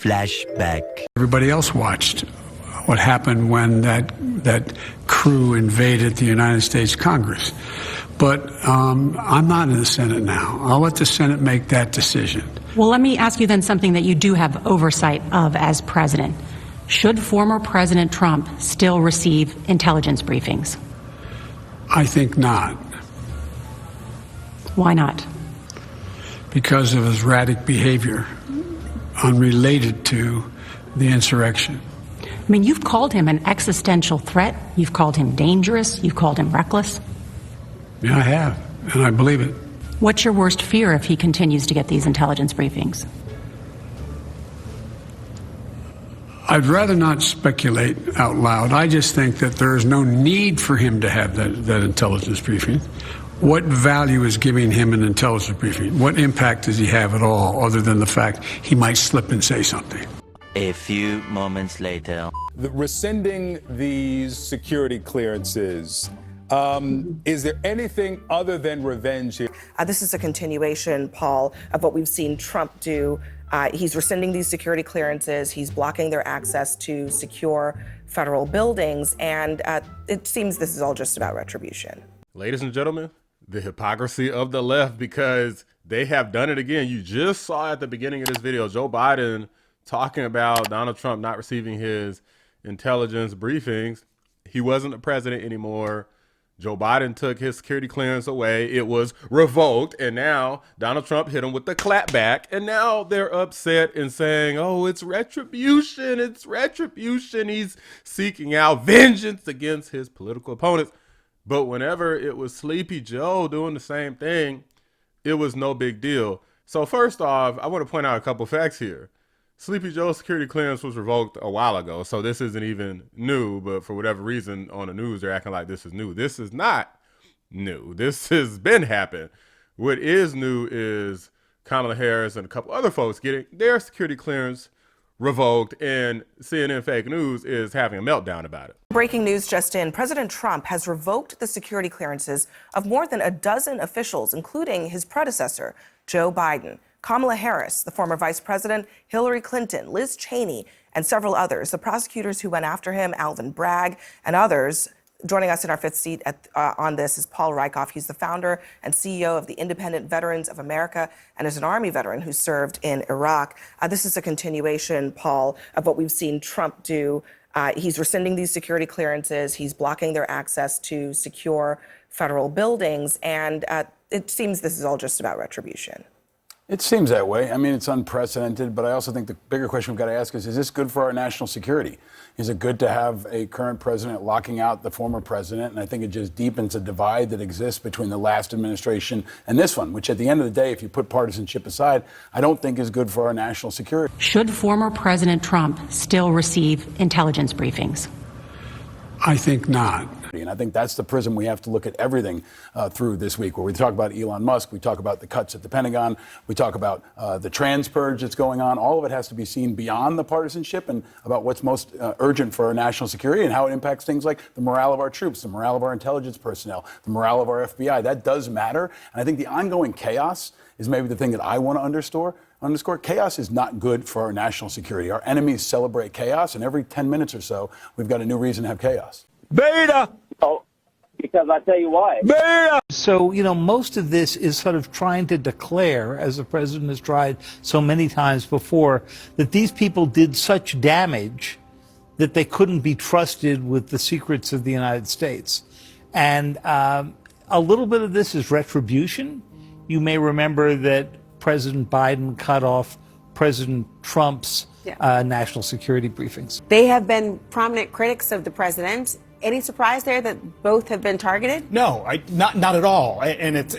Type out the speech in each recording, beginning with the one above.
Flashback. Everybody else watched what happened when that crew invaded the United States Congress. But I'm not in the Senate now. I'll let the Senate make that decision. Well, let me ask you then something that you do have oversight of as president. Should former President Trump still receive intelligence briefings? I think not. Why not? Because of his erratic behavior unrelated to the insurrection. I mean, you've called him an existential threat. You've called him dangerous. You've called him reckless. Yeah, I have, and I believe it. What's your worst fear if he continues to get these intelligence briefings? I'd rather not speculate out loud. I just think that there is no need for him to have that intelligence briefing. What value is giving him an intelligence briefing? What impact does he have at all, other than the fact he might slip and say something? A few moments later. Rescinding these security clearances, is there anything other than revenge here? This is a continuation, Paul, of what we've seen Trump do. He's rescinding these security clearances. He's blocking their access to secure federal buildings. And it seems this is all just about retribution. Ladies and gentlemen, the hypocrisy of the left, because they have done it again. You just saw at the beginning of this video, Joe Biden talking about Donald Trump not receiving his intelligence briefings. He wasn't the president anymore. Joe Biden took his security clearance away. It was revoked. And now Donald Trump hit him with the clap back. And now they're upset and saying, oh, it's retribution. It's retribution. He's seeking out vengeance against his political opponents. But whenever it was Sleepy Joe doing the same thing, it was no big deal. So first off, I want to point out a couple facts here. Sleepy Joe's security clearance was revoked a while ago, so this isn't even new, but for whatever reason on the news, they're acting like this is new. This is not new. This has been happening. What is new is Kamala Harris and a couple other folks getting their security clearance revoked, and CNN Fake News is having a meltdown about it. Breaking news just in, President Trump has revoked the security clearances of more than a dozen officials, including his predecessor, Joe Biden, Kamala Harris, the former vice president, Hillary Clinton, Liz Cheney, and several others. The prosecutors who went after him, Alvin Bragg, and others. Joining us in our fifth seat on this is Paul Rieckhoff. He's the founder and CEO of the Independent Veterans of America and is an Army veteran who served in Iraq. This is a continuation, Paul, of what we've seen Trump do. He's rescinding these security clearances. He's blocking their access to secure federal buildings. And it seems this is all just about retribution. It seems that way. I mean, it's unprecedented, but I also think the bigger question we've got to ask is this good for our national security? Is it good to have a current president locking out the former president? And I think it just deepens a divide that exists between the last administration and this one, which at the end of the day, if you put partisanship aside, I don't think is good for our national security. Should former President Trump still receive intelligence briefings? I think not. And I think that's the prism we have to look at everything through this week, where we talk about Elon Musk, we talk about the cuts at the Pentagon, we talk about the trans purge that's going on. All of it has to be seen beyond the partisanship and about what's most urgent for our national security and how it impacts things like the morale of our troops, the morale of our intelligence personnel, the morale of our FBI. That does matter. And I think the ongoing chaos is maybe the thing that I want to underscore. Chaos is not good for our national security. Our enemies celebrate chaos, and every 10 minutes or so, we've got a new reason to have chaos. Beta! Oh, because I tell you why. Beta! So, you know, most of this is sort of trying to declare, as the president has tried so many times before, that these people did such damage that they couldn't be trusted with the secrets of the United States. And a little bit of this is retribution. You may remember that President Biden cut off President Trump's national security briefings. They have been prominent critics of the president. Any surprise there that both have been targeted? No, not at all. And it's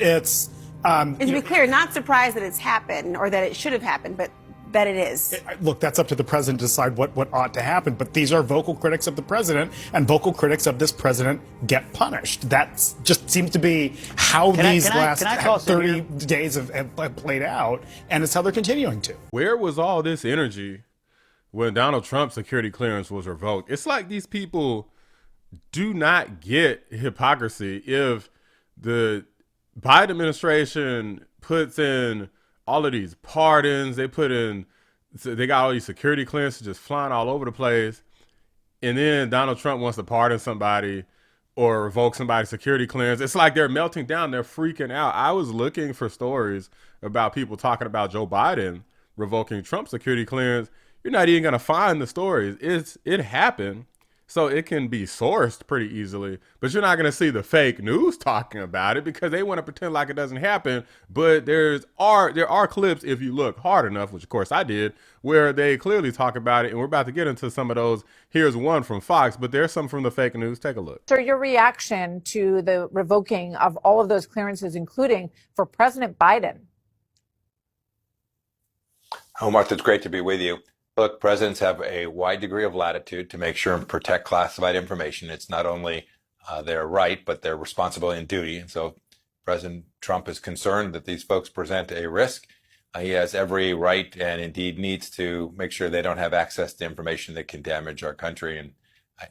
to be clear, not surprised that it's happened or that it should have happened, but that it is. Look, that's up to the president to decide what ought to happen. But these are vocal critics of the president, and vocal critics of this president get punished. That just seems to be how these last 30 days have played out, and it's how they're continuing to. Where was all this energy when Donald Trump's security clearance was revoked? It's like these people do not get hypocrisy. If the Biden administration puts in all of these pardons, they put in So they got all these security clearances just flying all over the place. And then Donald Trump wants to pardon somebody or revoke somebody's security clearance. It's like they're melting down. They're freaking out. I was looking for stories about people talking about Joe Biden revoking Trump's security clearance. You're not even going to find the stories. It happened. So it can be sourced pretty easily, but you're not going to see the fake news talking about it because they want to pretend like it doesn't happen. But there are clips, if you look hard enough, which of course I did, where they clearly talk about it. And we're about to get into some of those. Here's one from Fox, but there's some from the fake news. Take a look. Sir, your reaction to the revoking of all of those clearances, including for President Biden? Oh, Martha, it's great to be with you. Look, presidents have a wide degree of latitude to make sure and protect classified information. It's not only their right, but their responsibility and duty. And so President Trump is concerned that these folks present a risk. He has every right and indeed needs to make sure they don't have access to information that can damage our country. And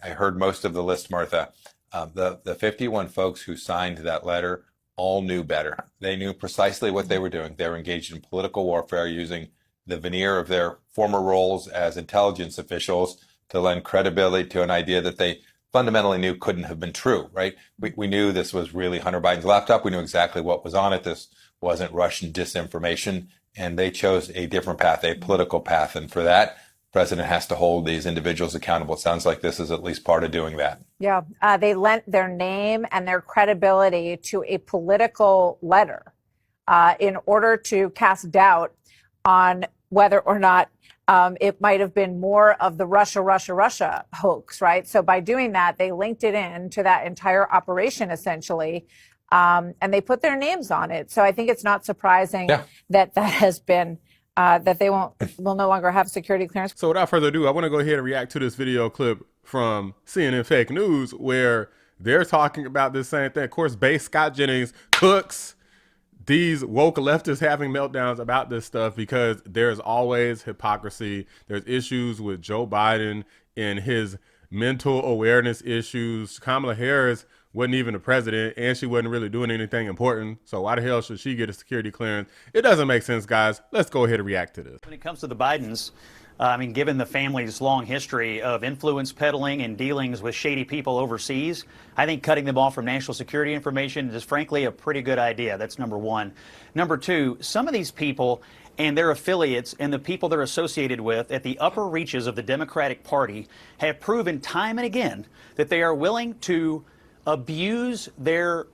I heard most of the list, Martha. The 51 folks who signed that letter all knew better. They knew precisely what they were doing. They were engaged in political warfare using the veneer of their former roles as intelligence officials to lend credibility to an idea that they fundamentally knew couldn't have been true, right? We knew this was really Hunter Biden's laptop. We knew exactly what was on it. This wasn't Russian disinformation. And they chose a different path, a political path. And for that, the president has to hold these individuals accountable. It sounds like this is at least part of doing that. Yeah, they lent their name and their credibility to a political letter in order to cast doubt on whether or not it might have been more of the Russia hoax, right? So by doing that, they linked it in to that entire operation, essentially, and they put their names on it. So I think it's not surprising that has been, that they will no longer have security clearance. So without further ado, I want to go ahead and react to this video clip from CNN Fake News where they're talking about this same thing. Of course, Scott Jennings cooks these woke leftists having meltdowns about this stuff because there's always hypocrisy. There's issues with Joe Biden and his mental awareness issues. Kamala Harris wasn't even the president and she wasn't really doing anything important. So why the hell should she get a security clearance? It doesn't make sense, guys. Let's go ahead and react to this. When it comes to the Bidens, I mean, given the family's long history of influence peddling and dealings with shady people overseas, I think cutting them off from national security information is frankly a pretty good idea. That's number one. Number two, some of these people and their affiliates and the people they're associated with at the upper reaches of the Democratic Party have proven time and again that they are willing to abuse their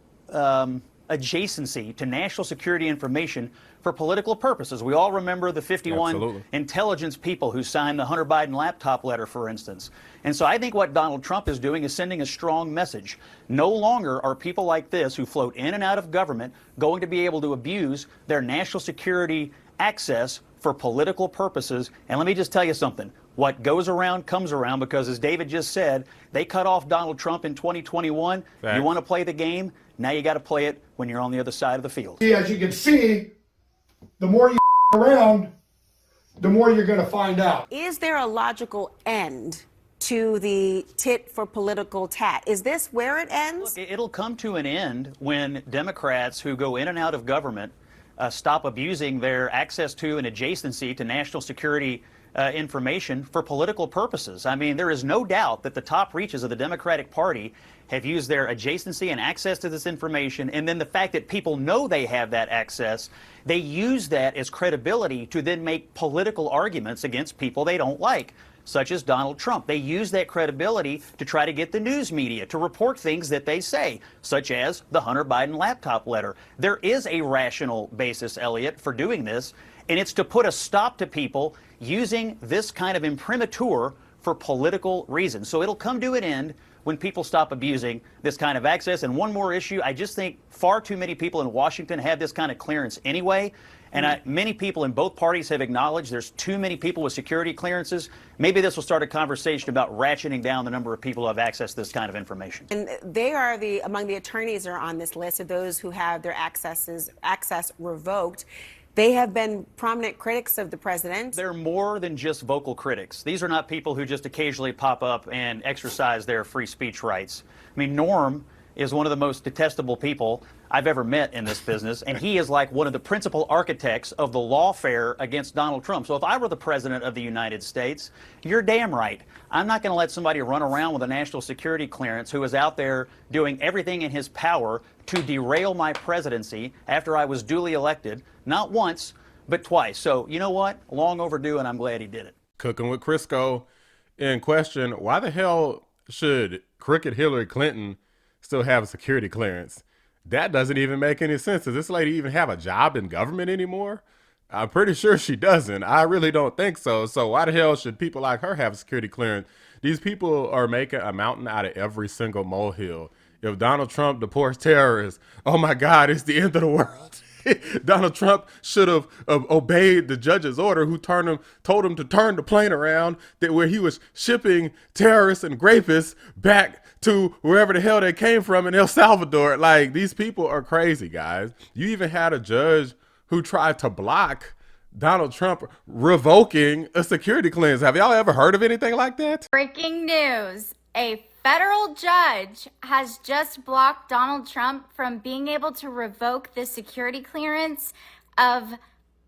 adjacency to national security information for political purposes. We all remember the 51 intelligence people who signed the Hunter Biden laptop letter, for instance. And so I think what Donald Trump is doing is sending a strong message. No longer are people like this who float in and out of government going to be able to abuse their national security access for political purposes. And let me just tell you something. What goes around comes around, because as David just said, they cut off Donald Trump in 2021. Thanks. You want to play the game? Now you got to play it when you're on the other side of the field. As you can see, the more you around, the more you're going to find out. Is there a logical end to the tit for political tat? Is this where it ends? Look, it'll come to an end when Democrats who go in and out of government stop abusing their access to and adjacency to national security information for political purposes. I mean, there is no doubt that the top reaches of the Democratic Party have used their adjacency and access to this information, and then the fact that people know they have that access, they use that as credibility to then make political arguments against people they don't like, such as Donald Trump. They use that credibility to try to get the news media to report things that they say, such as the Hunter Biden laptop letter. There is a rational basis, Elliot, for doing this, and it's to put a stop to people using this kind of imprimatur for political reasons. So it'll come to an end when people stop abusing this kind of access. And one more issue, I just think far too many people in Washington have this kind of clearance anyway. And many people in both parties have acknowledged there's too many people with security clearances. Maybe this will start a conversation about ratcheting down the number of people who have access to this kind of information. And they are among the attorneys are on this list of those who have their access revoked. They have been prominent critics of the president. They're more than just vocal critics. These are not people who just occasionally pop up and exercise their free speech rights. I mean, Norm is one of the most detestable people I've ever met in this business, and he is like one of the principal architects of the lawfare against Donald Trump. So if I were the president of the United States, you're damn right. I'm not going to let somebody run around with a national security clearance who is out there doing everything in his power to derail my presidency after I was duly elected, not once, but twice. So you know what? Long overdue, and I'm glad he did it. Cooking with Crisco in question, why the hell should crooked Hillary Clinton still have a security clearance? That doesn't even make any sense. Does this lady even have a job in government anymore? I'm pretty sure she doesn't. I really don't think so. So why the hell should people like her have a security clearance? These people are making a mountain out of every single molehill. If Donald Trump deports terrorists, oh my God, it's the end of the world. Donald Trump should have obeyed the judge's order who told him to turn the plane around where he was shipping terrorists and rapists back to wherever the hell they came from in El Salvador. Like, these people are crazy, guys. You even had a judge who tried to block Donald Trump revoking a security clearance. Have y'all ever heard of anything like that? Breaking news. A federal judge has just blocked Donald Trump from being able to revoke the security clearance of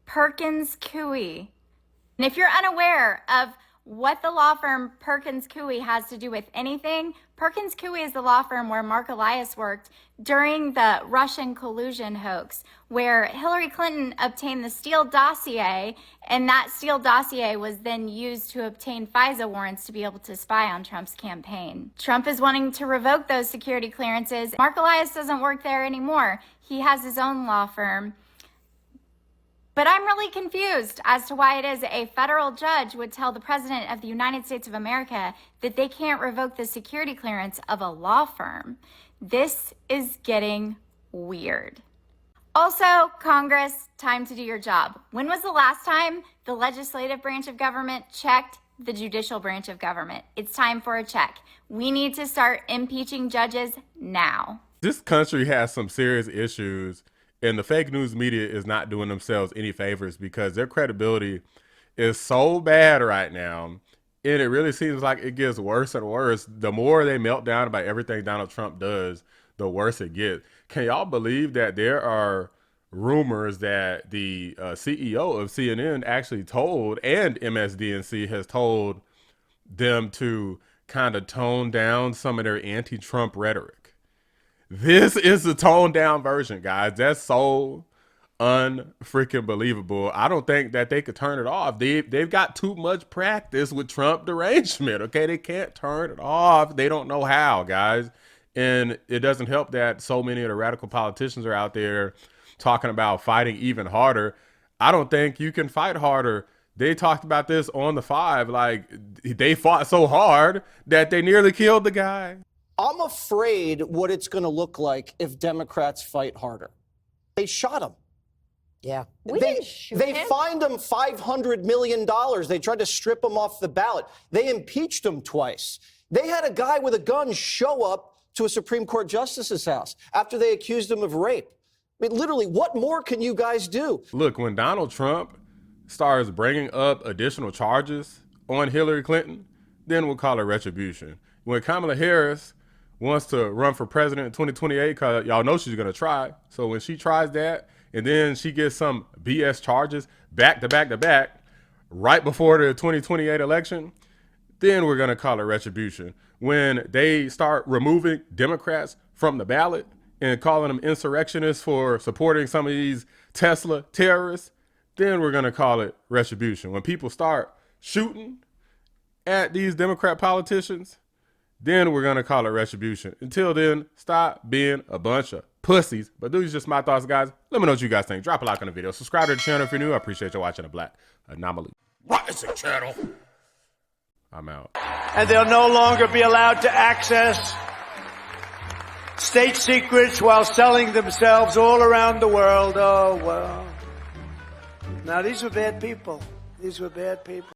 Perkins Coie. And if you're unaware of what the law firm Perkins Coie has to do with anything, Perkins Coie is the law firm where Mark Elias worked during the Russian collusion hoax, where Hillary Clinton obtained the Steele dossier, and that Steele dossier was then used to obtain FISA warrants to be able to spy on Trump's campaign. Trump is wanting to revoke those security clearances. Mark Elias doesn't work there anymore. He has his own law firm. But I'm really confused as to why it is a federal judge would tell the President of the United States of America that they can't revoke the security clearance of a law firm. This is getting weird. Also, Congress, time to do your job. When was the last time the legislative branch of government checked the judicial branch of government? It's time for a check. We need to start impeaching judges now. This country has some serious issues, and the fake news media is not doing themselves any favors because their credibility is so bad right now. And it really seems like it gets worse and worse. The more they melt down about everything Donald Trump does, the worse it gets. Can y'all believe that there are rumors that the CEO of CNN actually told, and MSDNC has told them to kind of tone down some of their anti-Trump rhetoric? This is the toned down version, guys. That's so unfreaking believable. I don't think that they could turn it off. They've got too much practice with Trump derangement, okay? They can't turn it off. They don't know how, guys. And it doesn't help that so many of the radical politicians are out there talking about fighting even harder. I don't think you can fight harder. They talked about this on The Five. Like, they fought so hard that they nearly killed the guy. I'm afraid what it's going to look like if Democrats fight harder. They shot him. Yeah. They fined him $500 million. They tried to strip him off the ballot. They impeached him twice. They had a guy with a gun show up to a Supreme Court justice's house after they accused him of rape. I mean, literally, what more can you guys do? Look, when Donald Trump starts bringing up additional charges on Hillary Clinton, then we'll call it retribution. When Kamala Harris wants to run for president in 2028, because y'all know she's going to try. So when she tries that, and then she gets some BS charges back to back to back right before the 2028 election, then we're going to call it retribution. When they start removing Democrats from the ballot and calling them insurrectionists for supporting some of these Tesla terrorists, then we're going to call it retribution. When people start shooting at these Democrat politicians, then we're going to call it retribution. Until then, stop being a bunch of pussies. But these are just my thoughts, guys. Let me know what you guys think. Drop a like on the video. Subscribe to the channel if you're new. I appreciate you watching the Black Anomaly Rising channel. I'm out. And they'll no longer be allowed to access state secrets while selling themselves all around the world. Oh, well. Now, these were bad people. These were bad people.